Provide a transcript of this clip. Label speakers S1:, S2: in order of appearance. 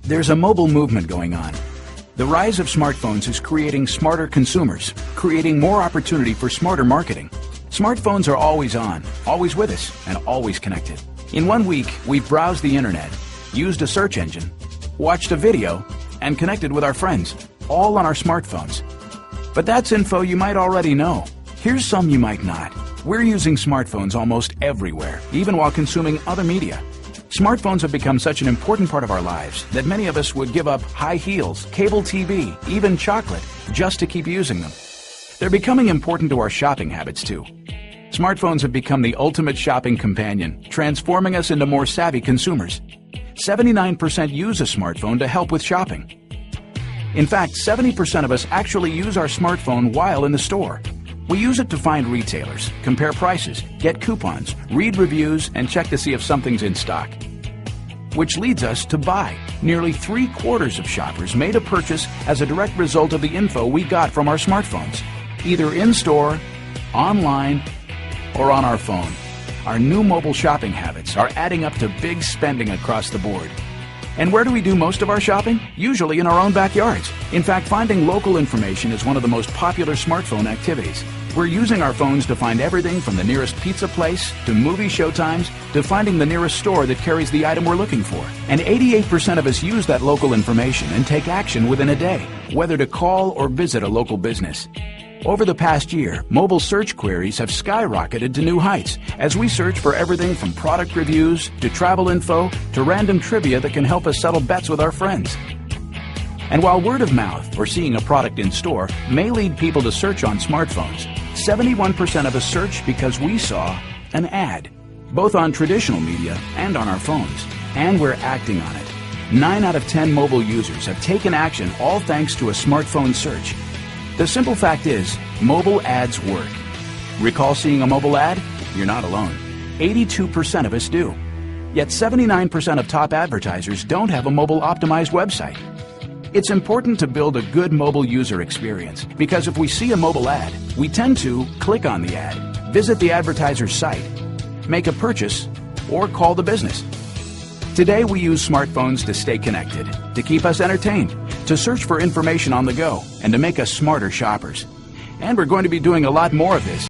S1: There's a mobile movement going on. The rise of smartphones is creating smarter consumers, creating more opportunity for smarter marketing. Smartphones are always on, always with us, and always connected. In 1 week, we've browsed the internet, used a search engine, watched a video, and connected with our friends, all on our smartphones. But that's info you might already know. Here's some you might not. We're using smartphones almost everywhere, even while consuming other media. Smartphones have become such an important part of our lives that many of us would give up high heels, cable TV, even chocolate, just to keep using them. They're becoming important to our shopping habits too. Smartphones have become the ultimate shopping companion, transforming us into more savvy consumers. 79% use a smartphone to help with shopping. In fact, 70% of us actually use our smartphone while in the store. We use it to find retailers, compare prices, get coupons, read reviews, and check to see if something's in stock. Which leads us to buy. Nearly 3/4 of shoppers made a purchase as a direct result of the info we got from our smartphones, either in-store, online, or on our phone. Our new mobile shopping habits are adding up to big spending across the board. And where do we do most of our shopping? Usually in our own backyards. In fact, finding local information is one of the most popular smartphone activities. We're using our phones to find everything from the nearest pizza place, to movie showtimes, to finding the nearest store that carries the item we're looking for. And 88% of us use that local information and take action within a day, whether to call or visit a local business. Over the past year, mobile search queries have skyrocketed to new heights as we search for everything from product reviews to travel info to random trivia that can help us settle bets with our friends. And while word of mouth or seeing a product in store may lead people to search on smartphones, 71% of us search because we saw an ad, both on traditional media and on our phones, and we're acting on it. 9 out of 10 mobile users have taken action, all thanks to a smartphone search. The simple fact is, mobile ads work. Recall seeing a mobile ad? You're not alone. 82% of us do. Yet 79% of top advertisers don't have a mobile optimized website. It's important to build a good mobile user experience because if we see a mobile ad, we tend to click on the ad, visit the advertiser's site, make a purchase, or call the business. Today we use smartphones to stay connected, to keep us entertained, to search for information on the go, and to make us smarter shoppers. And we're going to be doing a lot more of this